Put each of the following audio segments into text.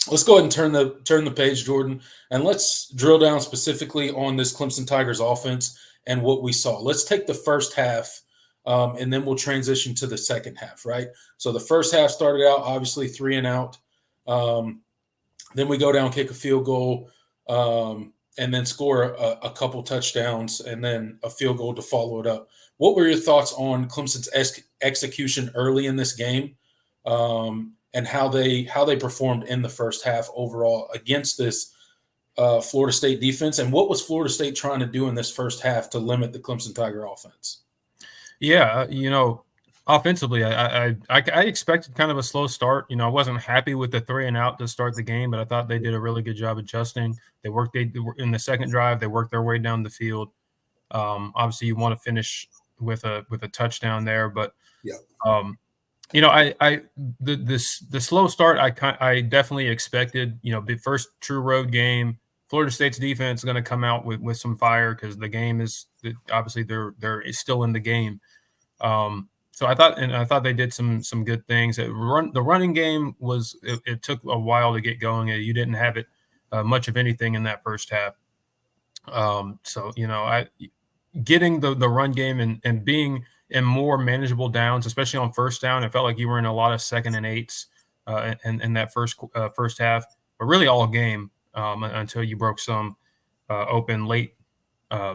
let's go ahead and turn the page, Jordan, and let's drill down specifically on this Clemson Tigers offense and what we saw. Let's take the first half, and then we'll transition to the second half. Right. So the first half started out obviously 3-and-out. Um, then we go down, kick a field goal, and then score a couple touchdowns, and then a field goal to follow it up. What were your thoughts on Clemson's execution early in this game, and how they performed in the first half overall against this Florida State defense? And what was Florida State trying to do in this first half to limit the Clemson Tiger offense? Yeah, offensively, I expected kind of a slow start. I wasn't happy with the 3-and-out to start the game, but I thought they did a really good job adjusting. They were in the second drive. They worked their way down the field. Obviously, you want to finish with a touchdown there, but Yeah. The slow start I definitely expected. The first true road game. Florida State's defense is going to come out with some fire because the game is obviously they're still in the game. So I thought they did some good things. The running game it took a while to get going. You didn't have it much of anything in that first half. So getting the run game and being in more manageable downs, especially on first down, it felt like you were in a lot of 2nd and 8s in that first half, but really all game until you broke some open late.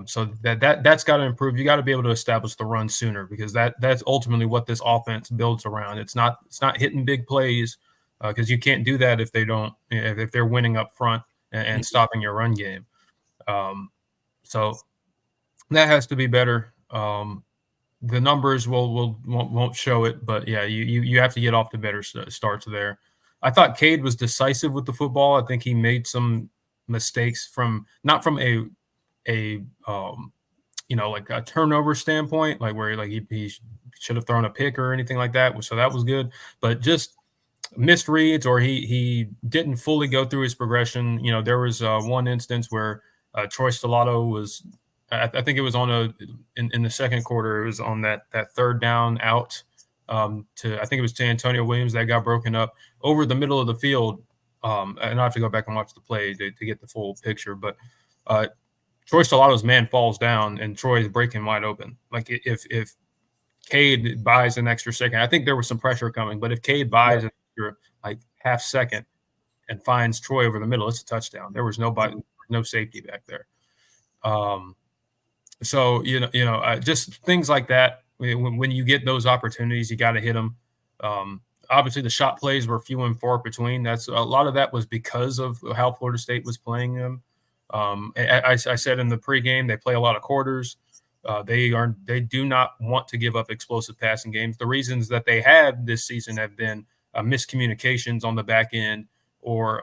So that's got to improve. You got to be able to establish the run sooner because that's ultimately what this offense builds around. It's not hitting big plays because you can't do that if they're winning up front and stopping your run game. So that has to be better. The numbers won't show it, but yeah, you have to get off to better starts there. I thought Cade was decisive with the football. I think he made some mistakes not from a like a turnover standpoint, like where like he should have thrown a pick or anything like that. So that was good, but just missed reads or he didn't fully go through his progression. There was one instance where Troy Stellato was, I think it was in the second quarter, it was on that third down out I think it was to Antonio Williams that got broken up over the middle of the field. And I have to go back and watch the play to get the full picture, but Troy Stellato's man falls down and Troy's breaking wide open. Like if Cade buys an extra second, I think there was some pressure coming, but if Cade buys an extra like half second and finds Troy over the middle, it's a touchdown. There was no safety back there. So just things like that. When you get those opportunities, you got to hit them. Obviously, the shot plays were few and far between. That's a lot of that was because of how Florida State was playing them. I said in the pregame, they play a lot of quarters. They do not want to give up explosive passing games. The reasons that they have this season have been miscommunications on the back end, or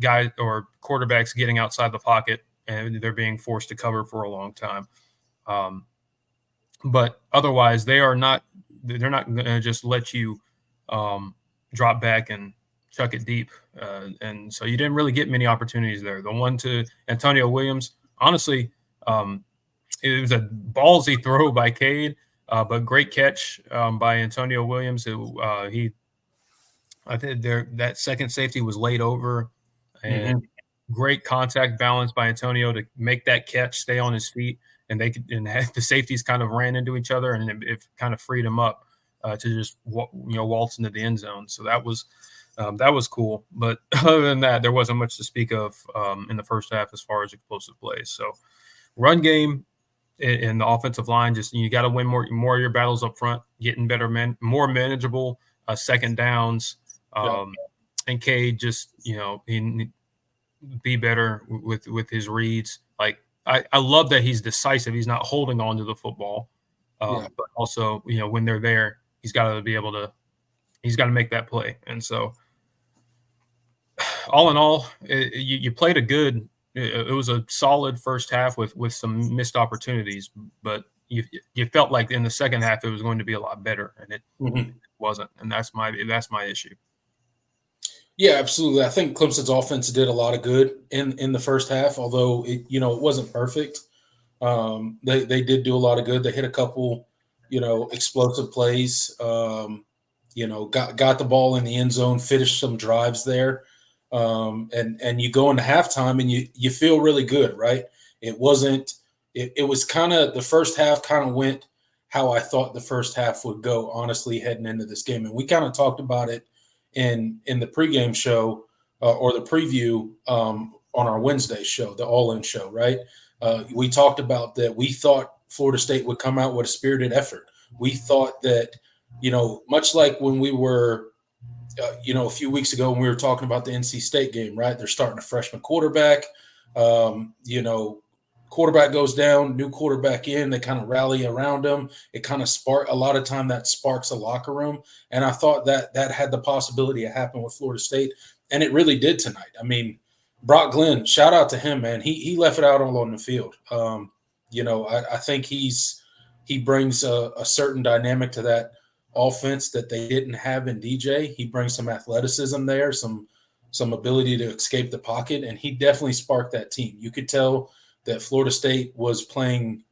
guys or quarterbacks getting outside the pocket and they're being forced to cover for a long time. But otherwise, they're not going to just let you drop back and chuck it deep. And so you didn't really get many opportunities there. The one to Antonio Williams, honestly, it was a ballsy throw by Cade, but great catch by Antonio Williams. I think that second safety was laid over, and great contact balance by Antonio to make that catch, stay on his feet, and the safeties kind of ran into each other, and it kind of freed him up to just waltz into the end zone. So that was cool. But other than that, there wasn't much to speak of in the first half as far as explosive plays. So run game and the offensive line, just you got to win more of your battles up front, getting better, more manageable second downs. And Cade just he be better with his reads. Like I love that he's decisive. He's not holding on to the football, but also when they're there, he's got to make that play. And so, all in all, you played it was a solid first half with some missed opportunities, but you felt like in the second half it was going to be a lot better, and it wasn't. And that's my issue. Yeah, absolutely. I think Clemson's offense did a lot of good in the first half, although it wasn't perfect. They did do a lot of good. They hit a couple, explosive plays. Got the ball in the end zone, finished some drives there. and you go into halftime and you feel really good, right? It wasn't. It was kind of the first half kind of went how I thought the first half would go, honestly, heading into this game. And we kind of talked about it in the pregame show or the preview on our Wednesday show, the All In show, right? We talked about that. We thought Florida State would come out with a spirited effort. We thought that, much like when we were, a few weeks ago when we were talking about the NC State game, right? They're starting a freshman quarterback. Quarterback goes down, new quarterback in. They kind of rally around him. It kind of a lot of time that sparks a locker room. And I thought that had the possibility to happen with Florida State, and it really did tonight. I mean, Brock Glenn, shout out to him, man. He left it out all on the field. I think he brings a certain dynamic to that offense that they didn't have in DJ. He brings some athleticism there, some ability to escape the pocket, and he definitely sparked that team. You could tell that Florida State was playing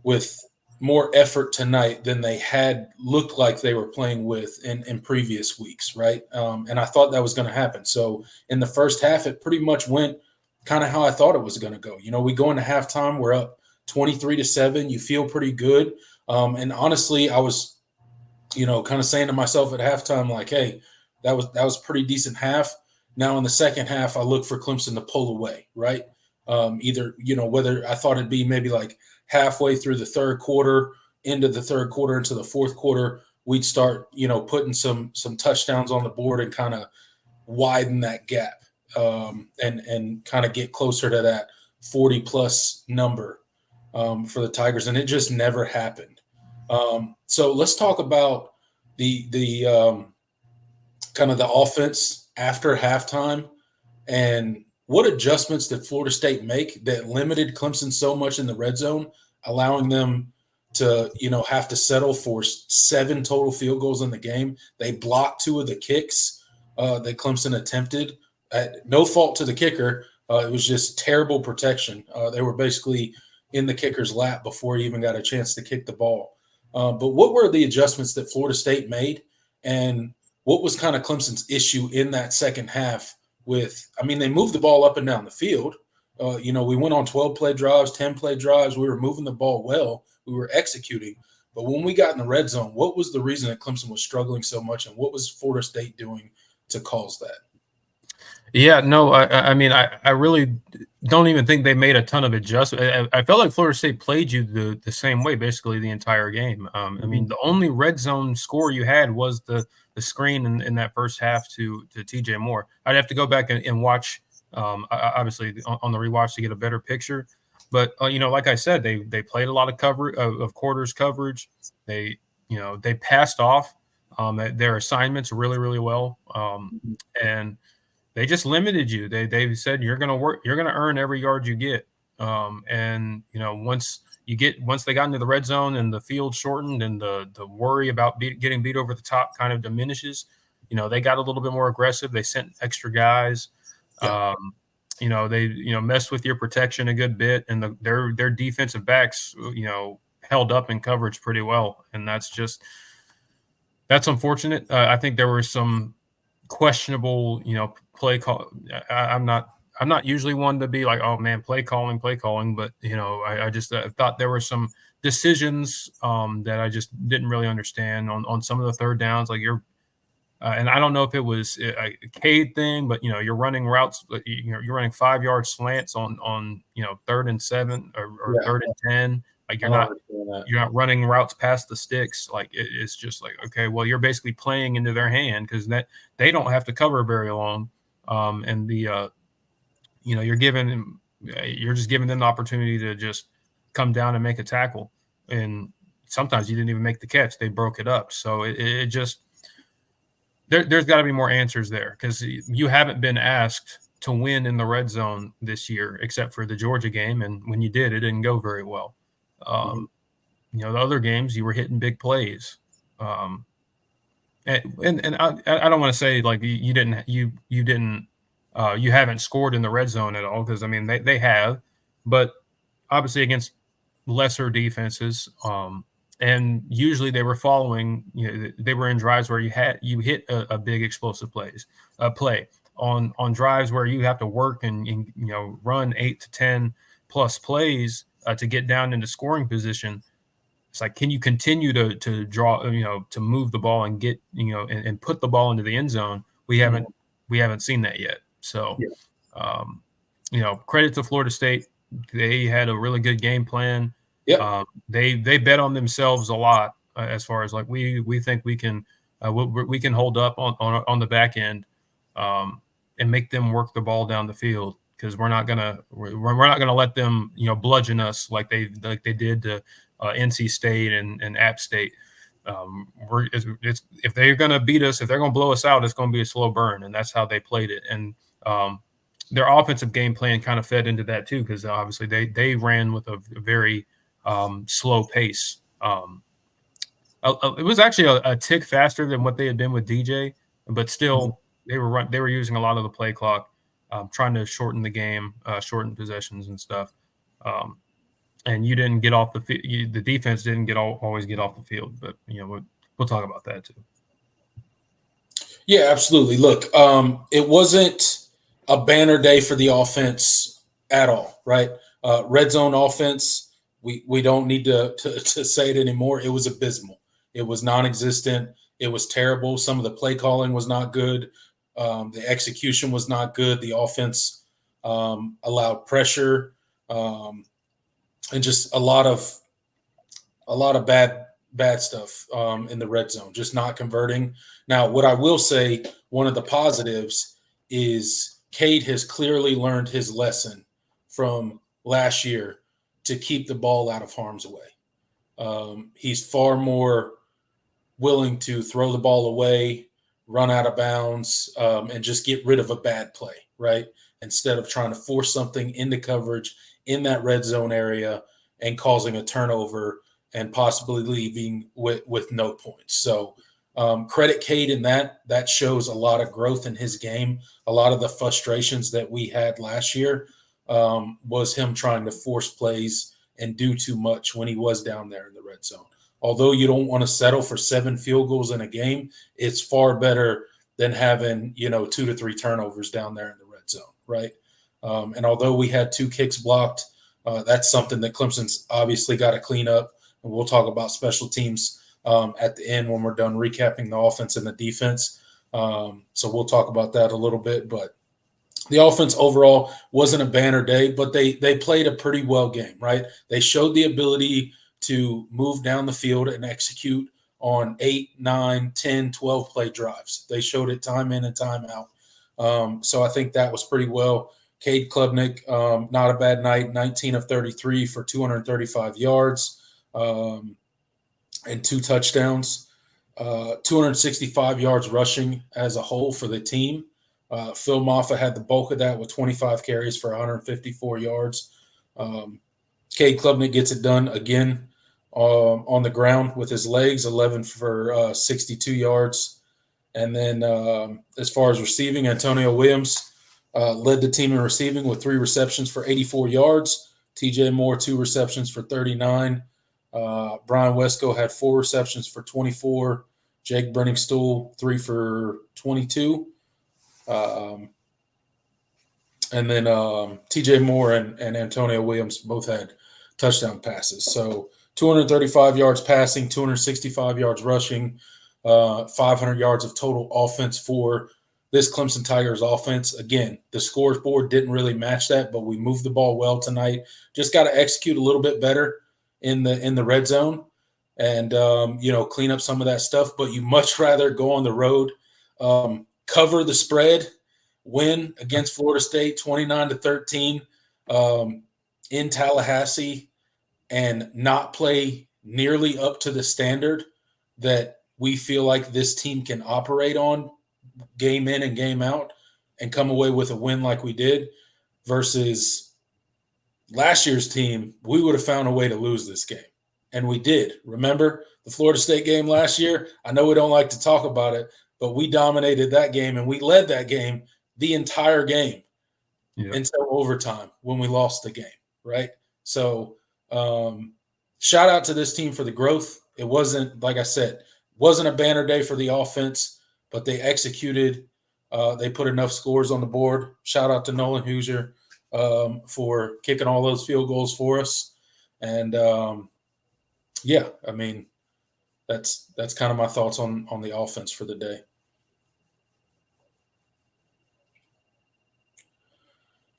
with more effort tonight than they had looked like they were playing with in previous weeks, right? And I thought that was going to happen. So in the first half, it pretty much went kind of how I thought it was going to go. We go into halftime, we're up 23-7. You feel pretty good. And honestly, I was, kind of saying to myself at halftime, like, hey, that was pretty decent half. Now in the second half, I look for Clemson to pull away, right? Either, whether I thought it'd be maybe like halfway through the third quarter, into the third quarter, into the fourth quarter, we'd start, putting some touchdowns on the board and kind of widen that gap and kind of get closer to that 40-plus number for the Tigers. And it just never happened. So let's talk about the kind of the offense after halftime and what adjustments did Florida State make that limited Clemson so much in the red zone, allowing them to, have to settle for 7 total field goals in the game. They blocked 2 of the kicks that Clemson attempted. No fault to the kicker. It was just terrible protection. They were basically in the kicker's lap before he even got a chance to kick the ball. But what were the adjustments that Florida State made, and what was kind of Clemson's issue in that second half? They moved the ball up and down the field. We went on 12-play drives, 10-play drives. We were moving the ball well. We were executing. But when we got in the red zone, what was the reason that Clemson was struggling so much, and what was Florida State doing to cause that? Yeah, no, I really don't even think they made a ton of adjustments. I felt like Florida State played you the same way basically the entire game. The only red zone score you had was the screen in that first half to TJ Moore. I'd have to go back and watch, obviously on the rewatch to get a better picture. But like I said, they played a lot of coverage of quarters coverage. They passed off their assignments really, really well, and they just limited you. They said you're going to work, you're going to earn every yard you get. Once they got into the red zone and the field shortened and the worry about getting beat over the top kind of diminishes, they got a little bit more aggressive. They sent extra guys. Yeah. They messed with your protection a good bit, and their defensive backs held up in coverage pretty well, and that's unfortunate. I think there were some questionable, play call. I'm not usually one to be like, oh man, play calling, but I just thought there were some decisions that I just didn't really understand on some of the third downs. Like and I don't know if it was a Cade thing, but you're running routes, you're running 5-yard slants on 3rd and 7 or 3rd and 10. Like you're not running routes past the sticks. Like it's just like, okay, well, you're basically playing into their hand because that they don't have to cover very long. And you're just giving them the opportunity to just come down and make a tackle. And sometimes you didn't even make the catch. They broke it up. So it just, there's got to be more answers there because you haven't been asked to win in the red zone this year, except for the Georgia game. And when you did, it didn't go very well. The other games you were hitting big plays. And I don't want to say like you haven't scored in the red zone at all. Cause they have, but obviously against lesser defenses. And usually they were following, they were in drives where you hit a big explosive play. on drives where you have to work and run 8 to 10 plus plays to get down into scoring position. It's like, can you continue to draw, to move the ball and get, and put the ball into the end zone? We haven't seen that yet. So, credit to Florida State. They had a really good game plan. Yeah. They bet on themselves a lot as far as like we think we can hold up on the back end and make them work the ball down the field, because we're not gonna let them bludgeon us like they did to NC State and App State. If they're going to beat us, if they're going to blow us out, it's going to be a slow burn, and that's how they played it. And their offensive game plan kind of fed into that too, because obviously they ran with a very slow pace. It was actually a tick faster than what they had been with DJ, but still they were using a lot of the play clock, trying to shorten the game, shorten possessions and stuff. And you didn't get off the defense didn't always get off the field, but we'll talk about that too. Yeah, absolutely. Look, it wasn't a banner day for the offense at all, right? Red zone offense, we don't need to say it anymore. It was abysmal. It was non-existent. It was terrible. Some of the play calling was not good. The execution was not good. The offense allowed pressure. And just a lot of bad stuff in the red zone, just not converting. Now, what I will say, one of the positives is Cade has clearly learned his lesson from last year to keep the ball out of harm's way. He's far more willing to throw the ball away, run out of bounds, and just get rid of a bad play, right? Instead of trying to force something into coverage in that red zone area and causing a turnover and possibly leaving with no points. So credit Cade in that. That shows a lot of growth in his game. A lot of the frustrations that we had last year was him trying to force plays and do too much when he was down there in the red zone. Although you don't want to settle for 7 field goals in a game, it's far better than having 2 to 3 turnovers down there in the red zone, right? And although we had 2 kicks blocked, that's something that Clemson's obviously got to clean up. And we'll talk about special teams at the end when we're done recapping the offense and the defense. So we'll talk about that a little bit. But the offense overall wasn't a banner day, but they played a pretty well game, right? They showed the ability to move down the field and execute on 8, 9, 10, 12 play drives. They showed it time in and time out. So I think that was pretty well. Cade Klubnik, not a bad night, 19 of 33 for 235 yards and 2 touchdowns, 265 yards rushing as a whole for the team. Phil Maffa had the bulk of that with 25 carries for 154 yards. Cade Klubnik gets it done again on the ground with his legs, 11 for 62 yards. And then as far as receiving, Antonio Williams led the team in receiving with 3 receptions for 84 yards. TJ Moore, 2 receptions for 39. Brian Wesco had 4 receptions for 24. Jake Brenningstool, 3 for 22. And then TJ Moore and Antonio Williams both had touchdown passes. So 235 yards passing, 265 yards rushing, 500 yards of total offense for this Clemson Tigers offense. Again, the scoreboard didn't really match that, but we moved the ball well tonight. Just got to execute a little bit better in the red zone and clean up some of that stuff. But you much rather go on the road, cover the spread, win against Florida State 29-13 in Tallahassee, and not play nearly up to the standard that we feel like this team can operate on game in and game out and come away with a win like we did, versus last year's team. We would have found a way to lose this game, and we did. Remember the Florida State game last year? I know we don't like to talk about it, but we dominated that game, and we led that game the entire game until overtime when we lost the game, right? So shout out to this team for the growth. It wasn't, like I said, wasn't a banner day for the offense, but they executed They put enough scores on the board. Shout out to Nolan Hoosier for kicking all those field goals for us. And yeah, I mean, that's kind of my thoughts on the offense for the day.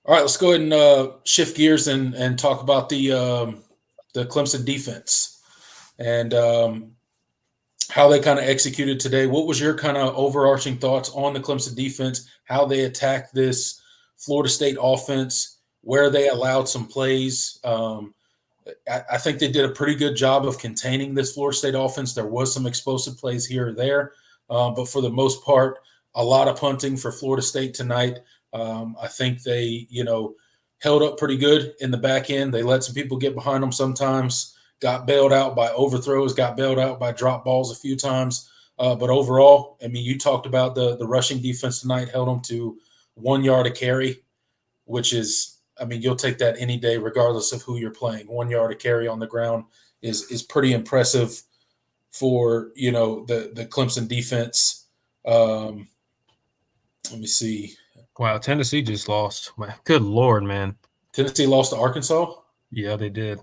All right, let's go ahead and shift gears and talk about the Clemson defense and how they kind of executed today. What was your kind of overarching thoughts on the Clemson defense, how they attacked this Florida State offense, where they allowed some plays? I think they did a pretty good job of containing this Florida State offense. There was some explosive plays here or there, but for the most part, a lot of punting for Florida State tonight. I think they, held up pretty good in the back end. They let some people get behind them sometimes, got bailed out by overthrows, got bailed out by drop balls a few times. But overall, I mean, you talked about the rushing defense tonight, held them to 1 yard a carry, which is, I mean, you'll take that any day, regardless of who you're playing. 1 yard a carry on the ground is pretty impressive for, the Clemson defense. Let me see. Wow, Tennessee just lost. Good Lord, man. Tennessee lost to Arkansas? Yeah, they did.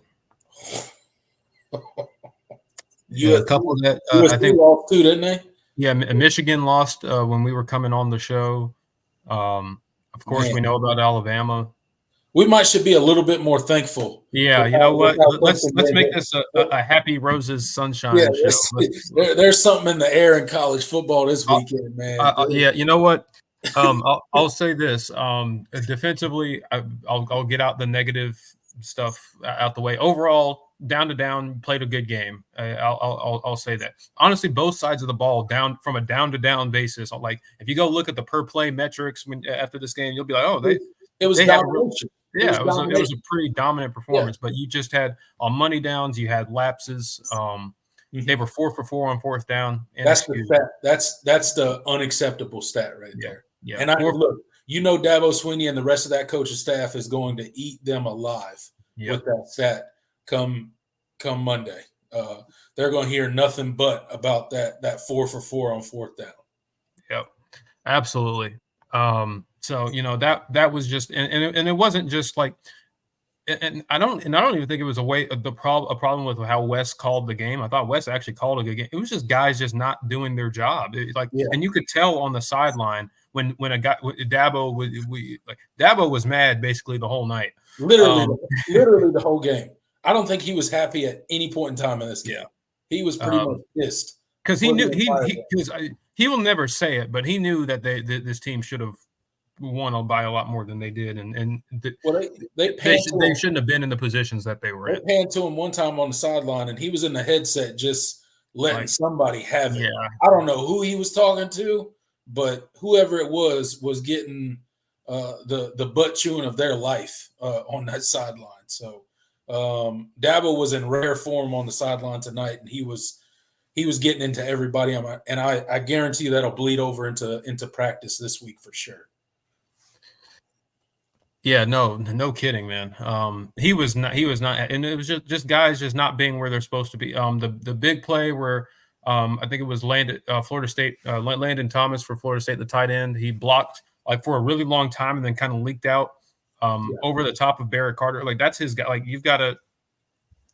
Yeah, a couple of that. I think lost too, didn't they? Yeah, Michigan lost when we were coming on the show. Of course, we know about Alabama. We should be a little bit more thankful. Yeah, you know what? Let's make this a happy roses sunshine show. There's something in the air in college football this weekend, man. Yeah, you know what? I'll say this. Defensively, I'll get out the negative stuff out the way. Overall, down to down, played a good game. I'll say that. Honestly, both sides of the ball down from a down to down basis. Like if you go look at the per play metrics after this game, you'll be like, oh, it was domination. Yeah, it was a pretty dominant performance. Yeah. But you just had on money downs, you had lapses. They were 4 for 4 on fourth down. That's the stat. That's the unacceptable stat right there. Yeah. And look, Dabo Swinney and the rest of that coaching staff is going to eat them alive with that stat come Monday. They're going to hear nothing but about that 4 for 4 on fourth down. Yep, absolutely. So that was just and it wasn't just like. And I don't even think it was a problem with how Wes called the game. I thought Wes actually called a good game. It was just guys just not doing their job. And you could tell on the sideline when a guy Dabo was mad basically the whole night. Literally the whole game. I don't think he was happy at any point in time in this game. Yeah. He was pretty much pissed because he knew he will never say it, but he knew that this team should have won by a lot more than they did, they shouldn't have been in the positions that they were in. They panned to him one time on the sideline, and he was in the headset just letting somebody have it. Yeah. I don't know who he was talking to, but whoever it was getting the butt chewing of their life on that sideline. So Dabo was in rare form on the sideline tonight, and he was getting into everybody. And I guarantee that'll bleed over into practice this week for sure. Yeah, no kidding, man. He was not, and it was just guys just not being where they're supposed to be. The big play where I think it was Florida State, Landon Thomas for Florida State, the tight end. He blocked for a really long time and then kind of leaked out over the top of Barrett Carter. Like that's his guy. Like you've got to.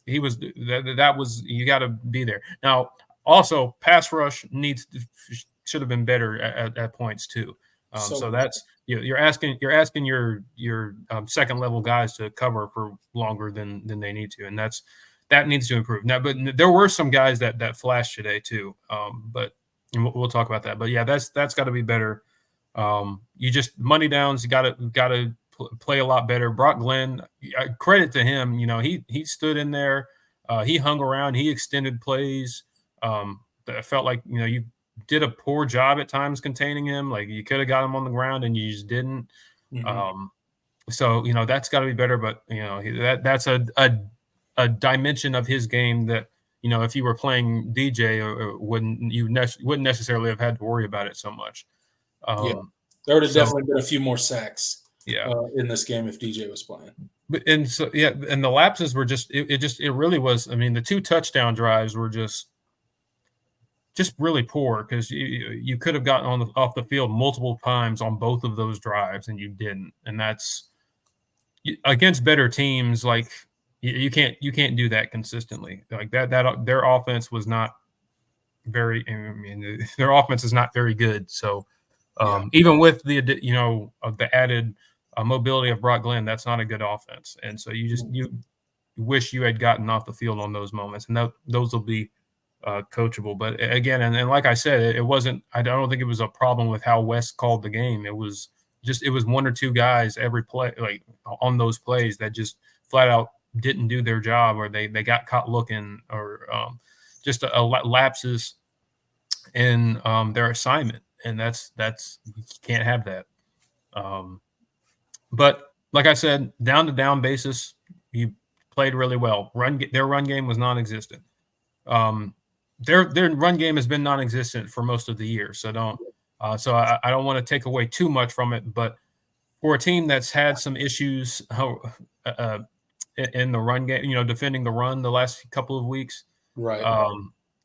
He was you got to be there. Now also pass rush should have been better at points too. So that's. You're asking your second level guys to cover for longer than they need to, and that needs to improve. Now, but there were some guys that flashed today too. But we'll talk about that. But yeah, that's got to be better. You just money downs. You got to play a lot better. Brock Glenn, credit to him. He stood in there. He hung around. He extended plays. That felt like you did a poor job at times containing him. Like you could have got him on the ground and you just didn't. Mm-hmm. So that's got to be better. But that's a dimension of his game that if you were playing DJ, wouldn't necessarily have had to worry about it so much. There would have definitely been a few more sacks. In this game if DJ was playing. And the lapses were just it really was. I mean, the 2 touchdown drives were just. just really poor because you could have gotten off the field multiple times on both of those drives and you didn't, and that's against better teams. Like you can't do that consistently. Like that their offense was not very. I mean, their offense is not very good. So even with the of the added mobility of Brock Glenn, that's not a good offense. And so you wish you had gotten off the field on those moments, and those will be coachable. But again, and like I said, it wasn't. I don't think it was a problem with how West called the game. It was one or two guys every play, like on those plays, that just flat out didn't do their job, or they got caught looking, or just lapses in their assignment, and that's you can't have that. But like I said, down to down basis, you played really well. Their run game was non-existent. Their run game has been non-existent for most of the year, so I don't want to take away too much from it. But for a team that's had some issues in the run game, defending the run the last couple of weeks, Right.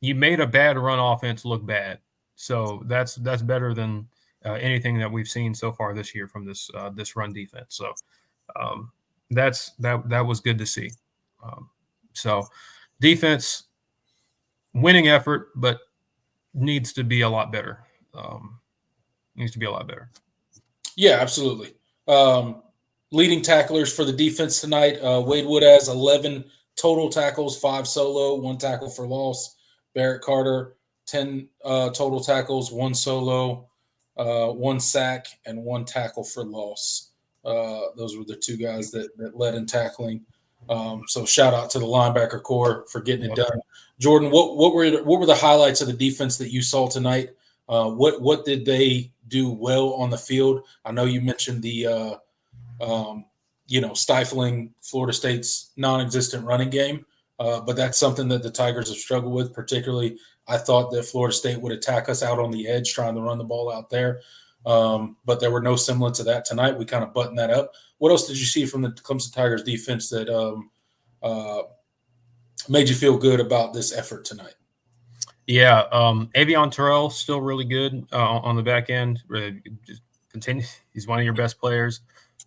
You made a bad run offense look bad. So that's better than anything that we've seen so far this year from this run defense. So that was good to see. So defense, winning effort, but needs to be a lot better. Yeah, absolutely. Leading tacklers for the defense tonight, Wade Wood has 11 total tackles, 5 solo, 1 tackle for loss. Barrett Carter, 10 total tackles, 1 solo, 1 sack, and 1 tackle for loss. Those were the 2 guys that led in tackling. So shout out to the linebacker core for getting it done. Jordan, what were the highlights of the defense that you saw tonight? What did they do well on the field? I know you mentioned the stifling Florida State's non-existent running game, but that's something that the Tigers have struggled with. Particularly, I thought that Florida State would attack us out on the edge, trying to run the ball out there. But there were no semblance of that tonight. We kind of buttoned that up. What else did you see from the Clemson Tigers defense that made you feel good about this effort tonight? Yeah, Avion Terrell still really good on the back end. He's one of your best players.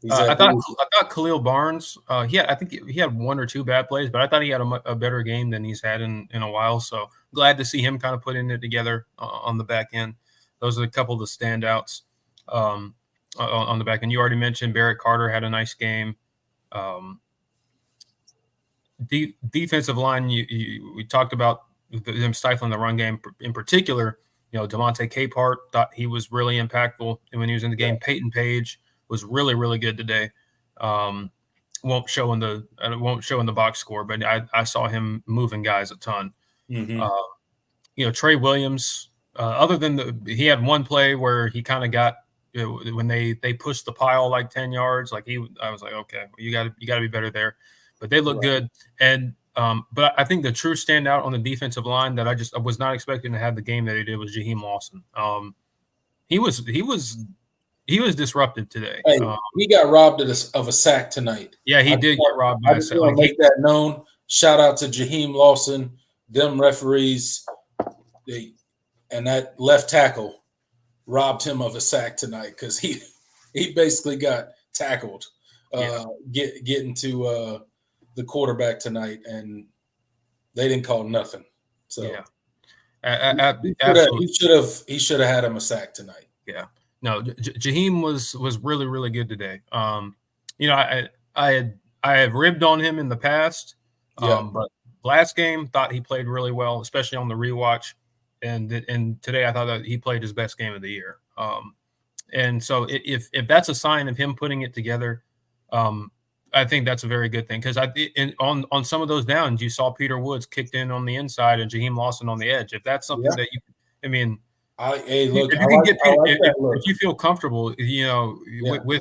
I thought Khalil Barnes. I think he had 1 or 2 bad plays, but I thought he had a better game than he's had in a while. So glad to see him kind of putting it together on the back end. Those are a couple of the standouts on the back end. You already mentioned Barrett Carter had a nice game. Defensive line, we talked about them stifling the run game in particular. Devontae Capehart thought he was really impactful when he was in the game. Peyton Page was really, really good today. Won't show in the box score, but I saw him moving guys a ton. Mm-hmm. Trey Williams, other than he had 1 play where he kind of got when they pushed the pile like 10 yards, I was like, okay, you got to be better there. But they look good. And but I think the true standout on the defensive line that I was not expecting to have the game that he did was Jaheim Lawson. He was disruptive today. Hey, he got robbed of a sack tonight. Yeah, he did get robbed by a sack. I want to make that known. Shout out to Jaheim Lawson, them referees, and that left tackle robbed him of a sack tonight because he basically got tackled getting to the quarterback tonight, and they didn't call nothing. So he should have had him a sack tonight. Yeah. No, Jaheim was really, really good today. I have ribbed on him in the past, but last game thought he played really well, especially on the rewatch, and today I thought that he played his best game of the year. And so if that's a sign of him putting it together, I think that's a very good thing because on some of those downs you saw Peter Woods kicked in on the inside and Jaheim Lawson on the edge. If that's something that if you feel comfortable, with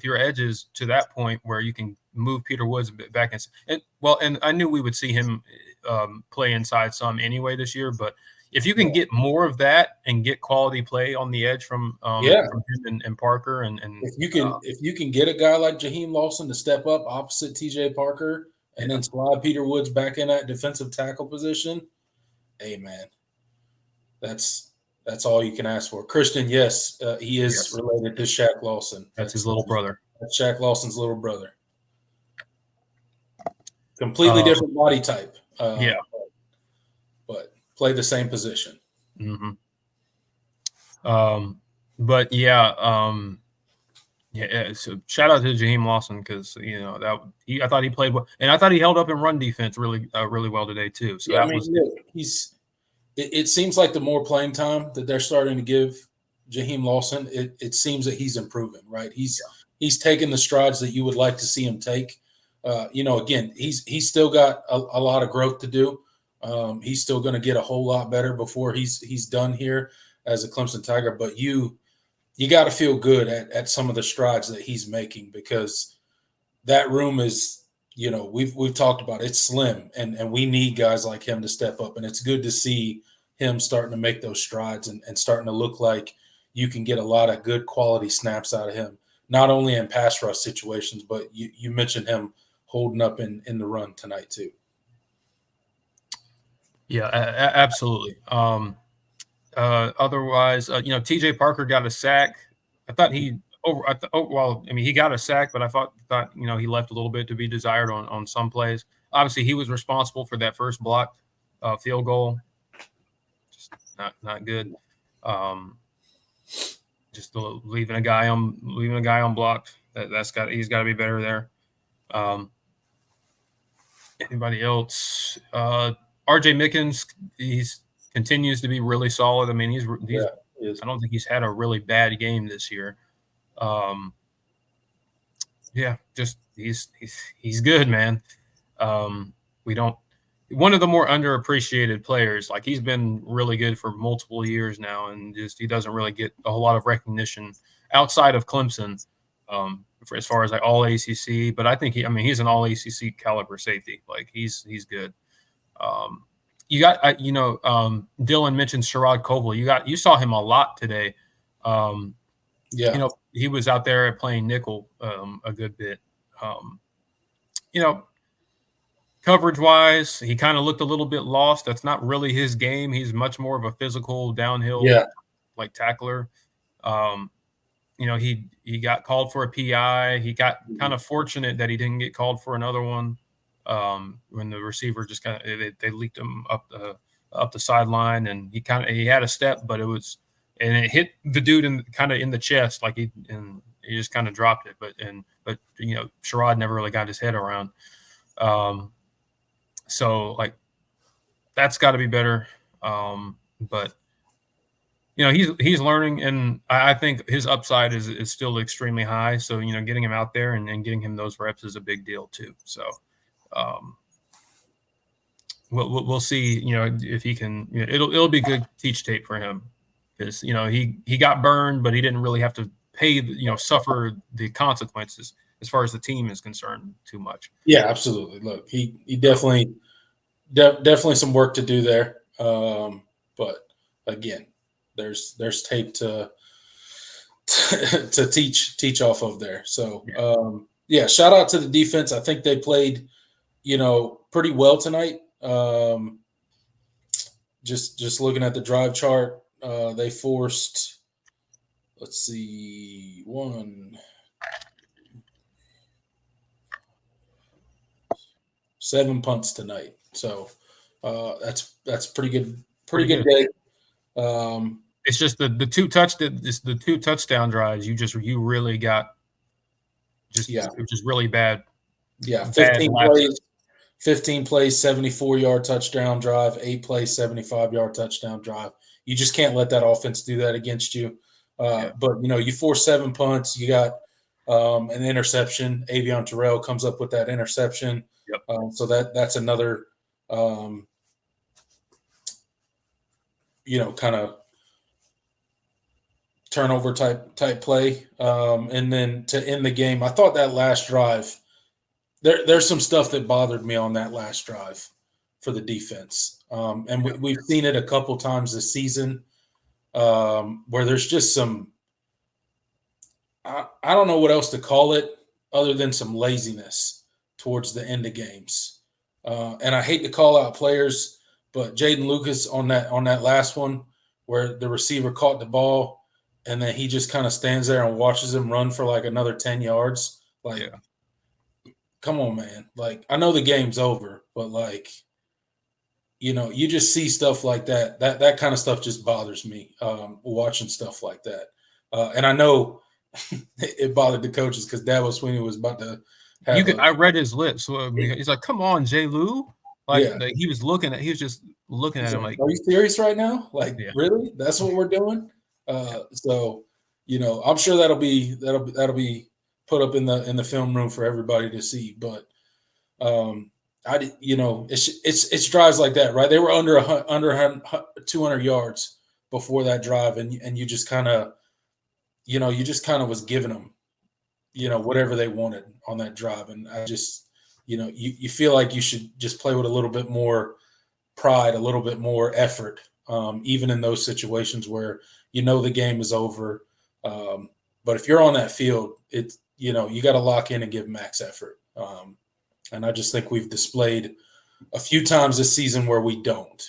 your edges to that point where you can move Peter Woods back and I knew we would see him play inside some anyway this year, but if you can get more of that and get quality play on the edge from him and Parker, and if you can get a guy like Jaheim Lawson to step up opposite TJ Parker and then slide Peter Woods back in that defensive tackle position, hey man, that's all you can ask for. Christian, yes, he is Yes, related to Shaq Lawson. that's his little brother. That's Shaq Lawson's little brother. Completely Um, different body type, yeah. but play the same position. Mm-hmm. But yeah, so shout out to Jaheim Lawson because I thought he played well, and I thought he held up in run defense really really well today too. So Yeah, I that mean, was look, it seems like the more playing time that they're starting to give Jaheim Lawson, it seems that he's improving, right? He's taking the strides that you would like to see him take. Again, he's still got a lot of growth to do. He's still going to get a whole lot better before he's done here as a Clemson Tiger. But you got to feel good at some of the strides that he's making, because that room is, we've talked about it, it's slim, and we need guys like him to step up. And it's good to see him starting to make those strides and starting to look like you can get a lot of good quality snaps out of him, not only in pass rush situations, but you mentioned him holding up in the run tonight too. Yeah, absolutely. Otherwise, TJ Parker got a sack. I thought he he got a sack, but I thought he left a little bit to be desired on some plays. Obviously, he was responsible for that first blocked field goal. Just not good. Just leaving a guy unblocked. He's got to be better there. Anybody else? RJ Mickens, he's continues to be really solid. I mean, he's I don't think he's had a really bad game this year. Just he's good, man. One of the more underappreciated players. Like, he's been really good for multiple years now, and he doesn't really get a whole lot of recognition outside of Clemson, as far as like all ACC. But I think he's an all ACC caliber safety. Like, he's good. You got Dylan mentioned Sherrod Coble. You saw him a lot today. He was out there playing nickel a good bit. Coverage wise, he kind of looked a little bit lost. That's not really his game. He's much more of a physical downhill like tackler. He got called for a PI. He got kind of fortunate that he didn't get called for another one. When the receiver just kind of they leaked him up the sideline, and he had a step, but it hit the dude in the chest, like he just kind of dropped it. But Sherrod never really got his head around. So like, that's got to be better. But he's learning, and I think his upside is still extremely high. So getting him out there and getting him those reps is a big deal too. So. We'll see. If he can. It'll be good teach tape for him, because he got burned, but he didn't really have to suffer the consequences as far as the team is concerned too much. Yeah, absolutely. Look, he definitely some work to do there. But again, there's tape to teach off of there. So shout out to the defense. I think they played pretty well tonight. Just looking at the drive chart, they forced, let's see, 7 punts tonight. So that's pretty good. Pretty good day. It's just the two touchdown drives. You really got just really bad. Yeah, 15 plays, 74-yard touchdown drive, 8 plays, 75-yard touchdown drive. You just can't let that offense do that against you. But, you force 7 punts. You got an interception. Avion Terrell comes up with that interception. Yep. So that's another, kind of turnover type play. And then to end the game, I thought that last drive, there's some stuff that bothered me on that last drive for the defense. And we've seen it a couple times this season, where there's just some I don't know what else to call it other than some laziness towards the end of games. And I hate to call out players, but Jaden Lucas on that last one, where the receiver caught the ball and then he just kind of stands there and watches him run for like another 10 yards. Like, Yeah. come on, man. Like, I know the game's over, but like, you just see stuff like that. That kind of stuff just bothers me, watching stuff like that. And I know it bothered the coaches because Dabo Sweeney was about to have I read his lips. So he's like, "Come on, J. Lou." yeah. He was just looking at him like, "Are you serious right now? Like, yeah. really? That's what we're doing?" So, I'm sure that'll be put up in the film room for everybody to see. But it's drives like that, right? They were under 200 yards before that drive, and you just kind of, was giving them, whatever they wanted on that drive, and I just, you feel like you should just play with a little bit more pride, a little bit more effort, even in those situations where the game is over. But if you're on that field, you got to lock in and give max effort. And I just think we've displayed a few times this season where we don't.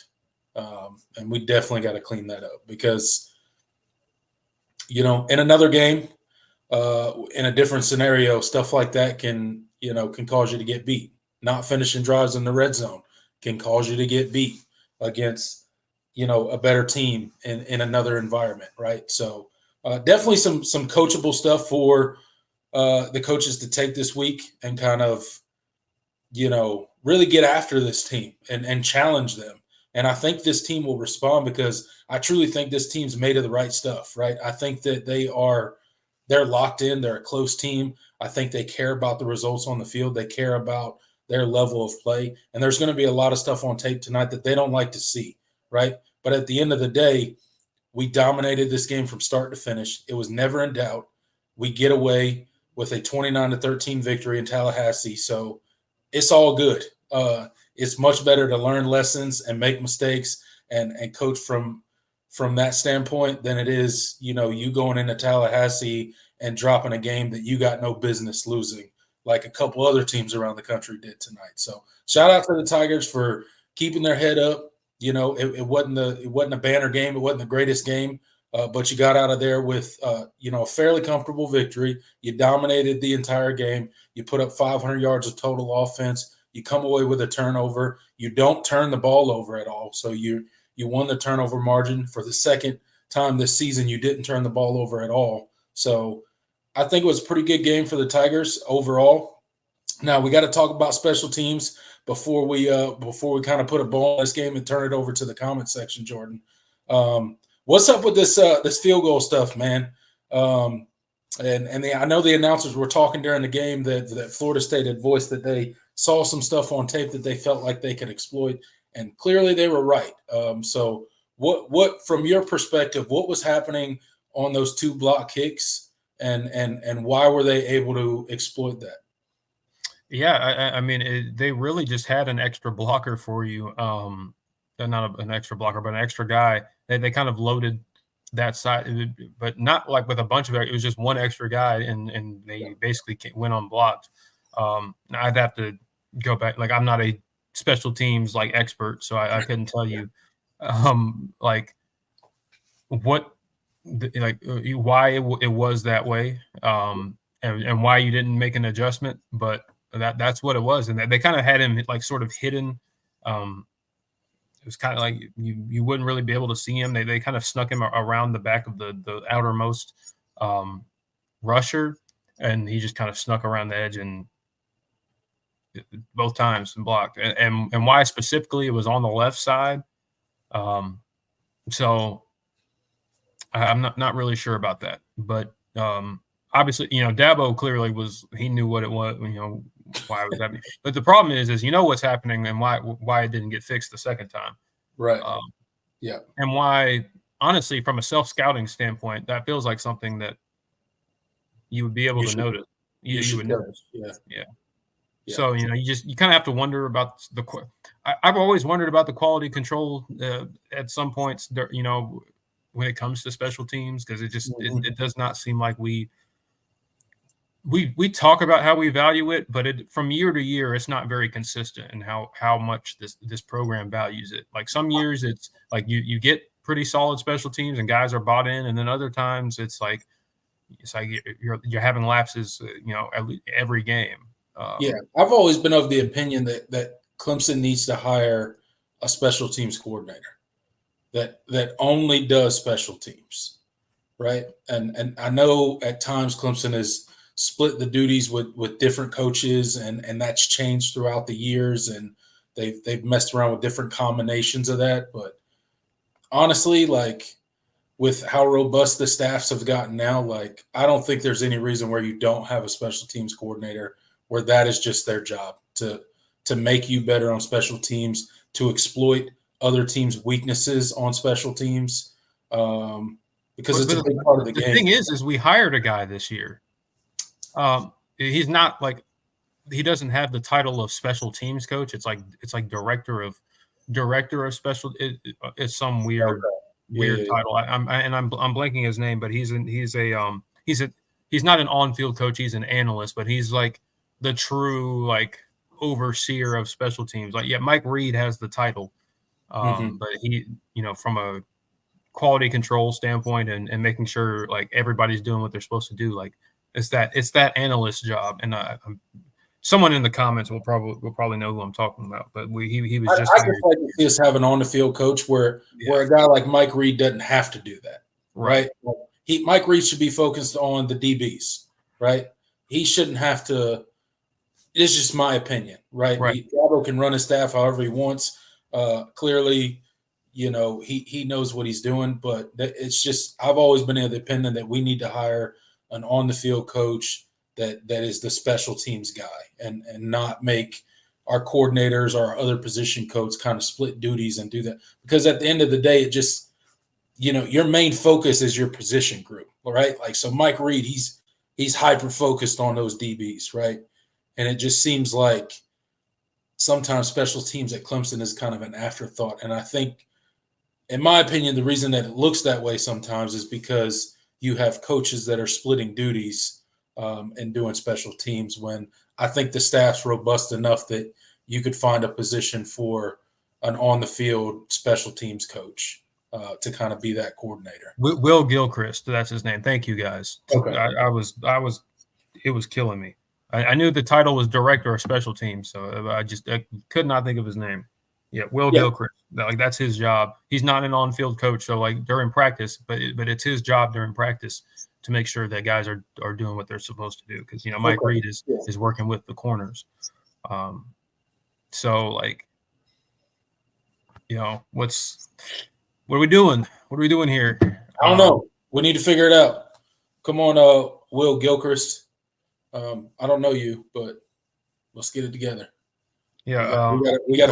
And we definitely got to clean that up because, in another game, in a different scenario, stuff like that can cause you to get beat. Not finishing drives in the red zone can cause you to get beat against, a better team in another environment, right? So definitely some coachable stuff for the coaches to take this week and kind of, really get after this team and challenge them. And I think this team will respond because I truly think this team's made of the right stuff, right? I think that they're locked in. They're a close team. I think they care about the results on the field. They care about their level of play. And there's going to be a lot of stuff on tape tonight that they don't like to see, right? But at the end of the day, we dominated this game from start to finish. It was never in doubt. We get away with a 29-13 victory in Tallahassee. So it's all good. It's much better to learn lessons and make mistakes and coach from that standpoint than it is, you going into Tallahassee and dropping a game that you got no business losing, like a couple other teams around the country did tonight. So shout out to the Tigers for keeping their head up. It wasn't a banner game. It wasn't the greatest game, but you got out of there with a fairly comfortable victory. You dominated the entire game. You put up 500 yards of total offense. You come away with a turnover. You don't turn the ball over at all. So you won the turnover margin for the second time this season. You didn't turn the ball over at all. So I think it was a pretty good game for the Tigers overall. Now we got to talk about special teams before we kind of put a ball in this game and turn it over to the comment section, Jordan. What's up with this field goal stuff, man? I know the announcers were talking during the game that Florida State had voiced that they saw some stuff on tape that they felt like they could exploit, and clearly they were right. So what from your perspective, what was happening on those two block kicks, and why were they able to exploit that? Yeah, I mean, they really just had an extra blocker for you. Not an extra blocker, but an extra guy. They kind of loaded that side, but not like with a bunch of it. It was just one extra guy, and they basically went unblocked. I'd have to go back. Like, I'm not a special teams like expert, so I couldn't tell you like what why it was that way, and why you didn't make an adjustment, but that's what it was. And they kind of had him like sort of hidden. It was kind of like you wouldn't really be able to see him. They kind of snuck him around the back of the outermost rusher, and he just kind of snuck around the edge and both times and blocked. And why specifically it was on the left side. So I'm not really sure about that, but obviously, Dabo clearly he knew what it was, why it was happening. But the problem is what's happening and why it didn't get fixed the second time. Right. Yeah. And why, honestly, from a self-scouting standpoint, that feels like something that you would be able to notice. You would notice. Yeah. So, you kind of have to wonder about I've always wondered about the quality control at some points, when it comes to special teams, because it does not seem like we talk about how we value it, but from year to year, it's not very consistent in how much this program values it. Like some years it's like you get pretty solid special teams and guys are bought in, and then other times it's like you're having lapses, every game. Yeah, I've always been of the opinion that Clemson needs to hire a special teams coordinator that only does special teams, right? And I know at times Clemson has split the duties with different coaches, and that's changed throughout the years, and they've messed around with different combinations of that. But honestly, like with how robust the staffs have gotten now, like I don't think there's any reason where you don't have a special teams coordinator where that is just their job to make you better on special teams, to exploit other teams' weaknesses on special teams, because it's a big part of the game. The thing is we hired a guy this year. He's not like he doesn't have the title of special teams coach. It's like director of special. It's some weird title. I'm blanking his name, but he's not an on-field coach. He's an analyst, but he's like the true like overseer of special teams. Like, yeah, Mike Reed has the title, but he, from a quality control standpoint and making sure like everybody's doing what they're supposed to do, like it's that analyst job. And someone in the comments will probably know who I'm talking about. But he was just. I just like to see us have an on-the-field coach where a guy like Mike Reed doesn't have to do that, right? Mike Reed should be focused on the DBs, right? He shouldn't have to. It's just my opinion, right? Dabo can run his staff however he wants. Clearly, he knows what he's doing, but it's just I've always been of the opinion that we need to hire an on-the-field coach that is the special teams guy and not make our coordinators or our other position coaches kind of split duties and do that. Because at the end of the day, it just, your main focus is your position group, right? Like, so Mike Reed, he's hyper-focused on those DBs, right? And it just seems like sometimes special teams at Clemson is kind of an afterthought. And I think, in my opinion, the reason that it looks that way sometimes is because you have coaches that are splitting duties and doing special teams, when I think the staff's robust enough that you could find a position for an on-the-field special teams coach to kind of be that coordinator. Will Gilchrist, that's his name. Thank you, guys. Okay. It was killing me. I knew the title was director of special teams, so I could not think of his name. Yeah, Will Gilchrist. Like, that's his job. He's not an on-field coach, so like during practice, but it's his job during practice to make sure that guys are doing what they're supposed to do. Because Mike Reed is working with the corners. So like, what are we doing? What are we doing here? I don't know. We need to figure it out. Come on, Will Gilchrist. I don't know you, but let's get it together. Yeah, we got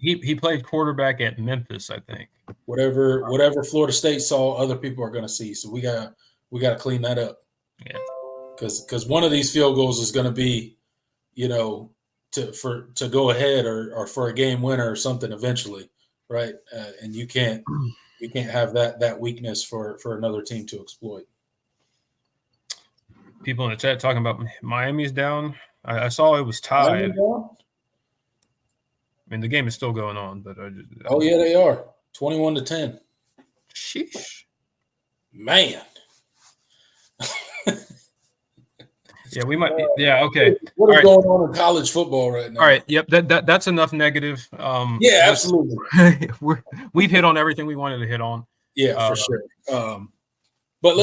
he played quarterback at Memphis, I think. Whatever Florida State saw, other people are going to see. So we got to clean that up. Yeah, because one of these field goals is going to be, to go ahead or for a game winner or something eventually, right? And you can't have that weakness for another team to exploit. People in the chat talking about Miami's down. I saw it was tied. I mean, the game is still going on, but oh yeah, they are 21-10. Sheesh, man. Yeah, we might. Yeah, okay. What is going on in college football right now? All right. Yep. That's enough negative. Yeah, absolutely. We've hit on everything we wanted to hit on. Yeah, for sure. But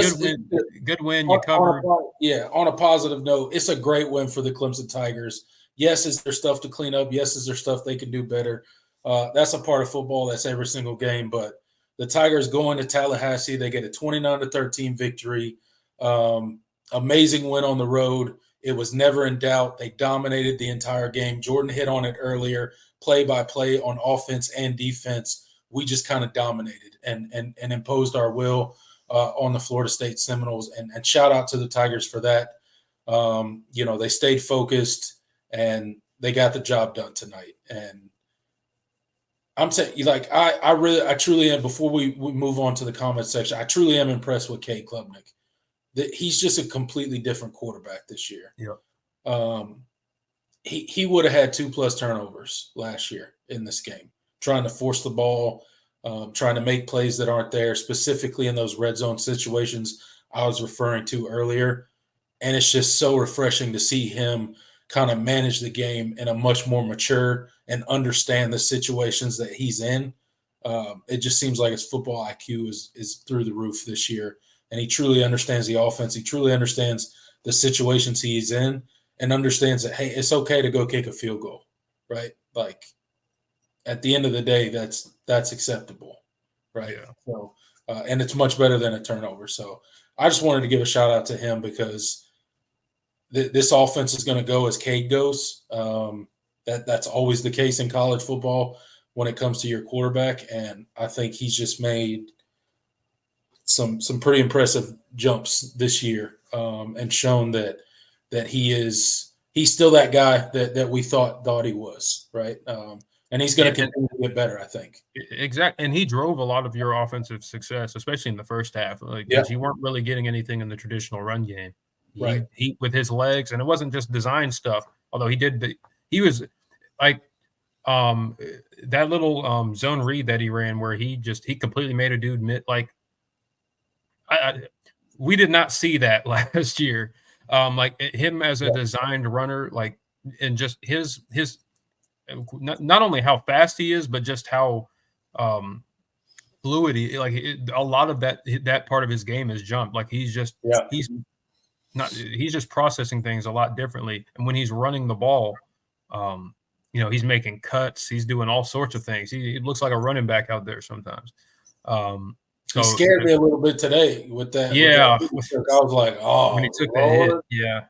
good win. You covered. On a positive note, it's a great win for the Clemson Tigers. Yes, is there stuff to clean up? Yes, is there stuff they can do better? That's a part of football. That's every single game. But the Tigers going to Tallahassee, they get a 29-13 victory. Amazing win on the road. It was never in doubt. They dominated the entire game. Jordan hit on it earlier, play by play on offense and defense. We just kind of dominated and imposed our will on the Florida State Seminoles. And shout out to the Tigers for that. They stayed focused and they got the job done tonight. And I'm saying, like, I truly am, before we move on to the comment section, I truly am impressed with Cade Klubnik. He's just a completely different quarterback this year. Yeah. He would have had 2+ turnovers last year in this game, trying to force the ball trying to make plays that aren't there, specifically in those red zone situations I was referring to earlier. And it's just so refreshing to see him kind of manage the game in a much more mature and understand the situations that he's in. It just seems like his football IQ is through the roof this year, and he truly understands the offense. He truly understands the situations he's in, and understands that, hey, it's okay to go kick a field goal, right? Like at the end of the day, that's acceptable, right? Yeah. So, and it's much better than a turnover. So, I just wanted to give a shout out to him because this offense is going to go as Cade goes. That's always the case in college football when it comes to your quarterback, and I think he's just made some pretty impressive jumps this year, and shown that he's still that guy that we thought he was, right? And he's going to continue to get better, I think. Exactly, and he drove a lot of your offensive success, especially in the first half, like Yeah, because you weren't really getting anything in the traditional run game. right. He with his legs, and it wasn't just design stuff. Although he was like that little zone read that he ran, where he completely made a dude like we did not see that last year. Like him as a Yeah, designed runner, like and just his not only how fast he is, but just how um fluid a lot of that part of his game is jump. Like yeah. he's just processing things a lot differently. And when he's running the ball, um, he's making cuts, he's doing all sorts of things. He looks like a running back out there sometimes. He So scared me a little bit today with that. yeah, I was like, when he "Oh took that hit, Lord!" yeah.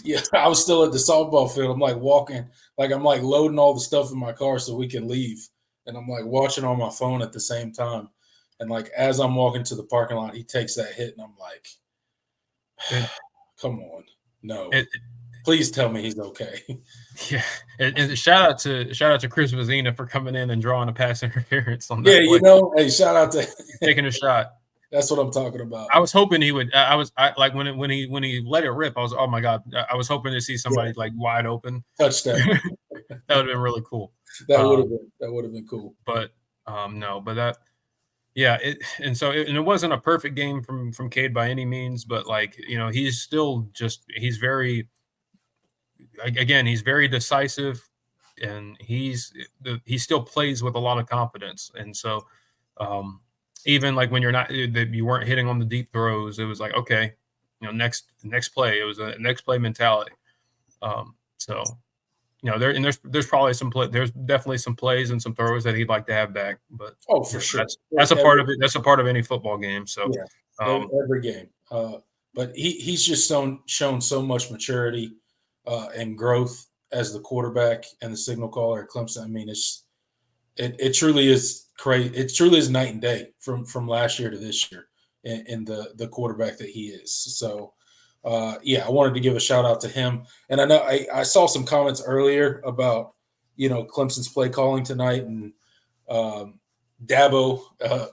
Yeah, I was still at the softball field. I'm like walking, like I'm like loading all the stuff in my car so we can leave, and I'm like watching on my phone at the same time. And like as I'm walking to the parking lot, he takes that hit, and I'm like, It, "Come on, no, it, please tell me he's okay." yeah, and shout out to Chris Vazina for coming in and drawing a pass interference on Yeah, that play, hey, shout out to taking a shot. that's what I'm talking about. I was hoping he would. Like when he let it rip. I was, oh my god! I was hoping to see Yeah, somebody like wide open. touchdown. That would have been really cool. That Um, would have been cool. but no, but that yeah. And it wasn't a perfect game from Cade by any means, but like he's still he's very again he's very decisive, and he still plays with a lot of confidence, and so. Even like when you weren't hitting on the deep throws, it was like, okay, next play. It was a next play mentality. So there's probably there's definitely some plays and some throws that he'd like to have back, but Oh, for sure. that's a part of it. That's a part of any football game. So Yeah, every game. But he's just shown so much maturity and growth as the quarterback and the signal caller at Clemson. I mean, it truly is crazy. It truly is night and day from last year to this year in the quarterback that he is. So, yeah, I wanted to give a shout out to him. And I know I saw some comments earlier about Clemson's play calling tonight and Dabo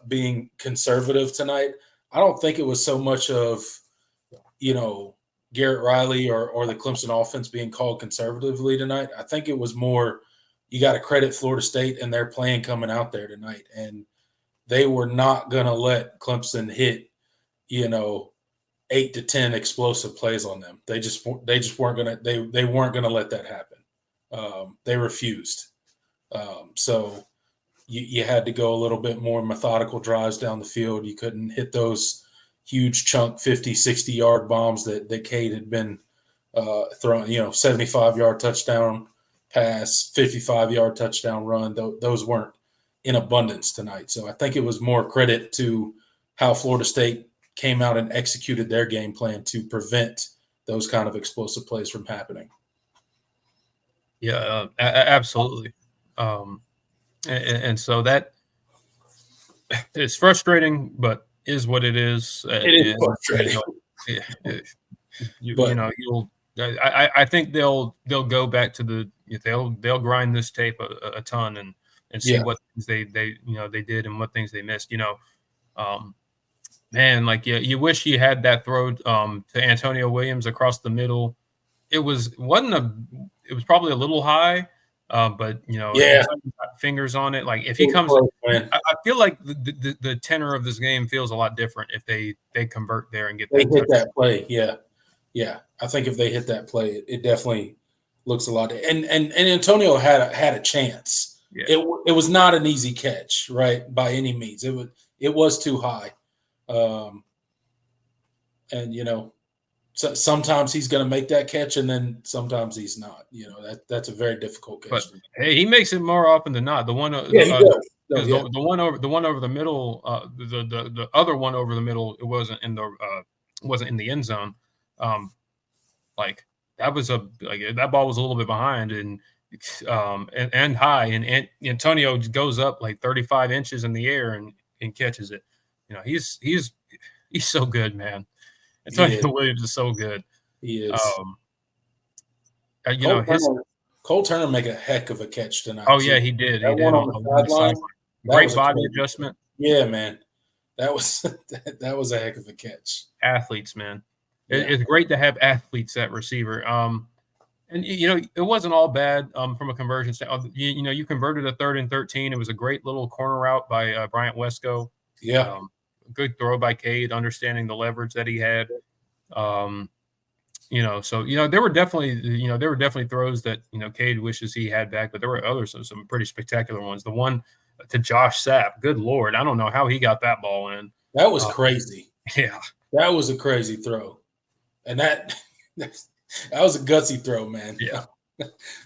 being conservative tonight. I don't think it was so much of Garrett Riley or the Clemson offense being called conservatively tonight. I think it was more you got to credit Florida State and their plan coming out there tonight, and they were not going to let Clemson hit 8 to 10 explosive plays on them. They just weren't going to they weren't going to let that happen. They refused. So you had to go a little bit more methodical drives down the field. You couldn't hit those huge chunk 50, 60-yard bombs that Cade had been throwing, 75-yard touchdown pass, 55-yard touchdown run. Those weren't in abundance tonight. So I think it was more credit to how Florida State came out and executed their game plan to prevent those kind of explosive plays from happening. Yeah, absolutely. And so that it's frustrating, but is what it is. It is frustrating. You'll. I think they'll go back to they'll grind this tape a ton and see what things they did and what things they missed. Man, like you wish you had that throw to Antonio Williams across the middle. It was probably a little high, But Yeah, Antonio got fingers on it. Like if it he was comes, close, man. I feel like the tenor of this game feels a lot different if they convert there and get They that hit touchdown. that play. Yeah, yeah. I think if they hit that play, it definitely looks a lot. And Antonio had a chance. Yeah. It was not an easy catch, right? By any means, it was too high. Um, and so sometimes he's going to make that catch, and then sometimes he's not. That's a very difficult But catch to make. hey, he makes it more often than not. The one, Yeah, he does. No, because yeah, the one over the middle, the other one over the middle, it wasn't in the end zone. Um, like that was that ball was a little bit behind and high, and Antonio goes up like 35 inches in the air and catches it. He's so good, man. he Antonio is. Williams is so good. He is. Um, Cole his Turner, Cole Turner make a heck of a catch tonight Oh too. yeah, he did. He That did one on the along the sideline, sideline. that Great was a body crazy. adjustment. Yeah, man, that was that was a heck of a catch. Athletes, man. Yeah, It's great to have athletes at receiver. And it wasn't all bad from a conversion standpoint. You converted a 3rd and 13. It was a great little corner route by Bryant Wesco. yeah, Good throw by Cade, understanding the leverage that he had. So there were definitely throws that Cade wishes he had back, but there were others, some pretty spectacular ones. The one to Josh Sapp, good Lord, I don't know how he got that ball in. that was crazy. Yeah, That was a crazy throw, and that that was a gutsy throw, man. yeah.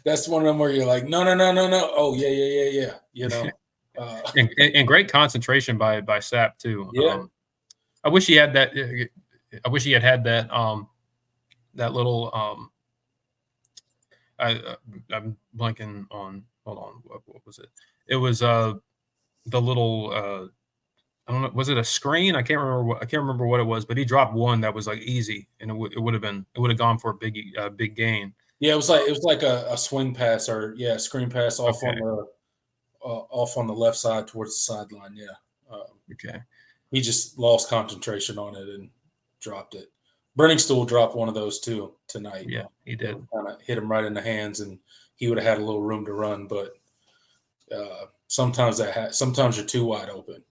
That's one of them where you're like, no, no, no, no, no. Oh yeah, yeah, yeah, yeah. And great concentration by Sapp too. Yeah, I wish he had that. I wish he had that. That little. I'm blanking on. Hold on. What was it? It was the little. I don't know. Was it a screen? I can't remember what it was. But he dropped one that was like easy, and it would have gone for a big gain. yeah. It was like a swing pass or screen pass off Okay. on the left side towards the sideline. Yeah. Okay. He just lost concentration on it and dropped it. Brenningstool dropped one of those too tonight. Yeah, he did. Kind of hit him right in the hands, and he would have had a little room to run. But sometimes sometimes you're too wide open,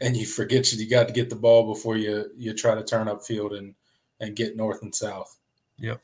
and you forget you got to get the ball before you try to turn upfield and get north and south. Yep.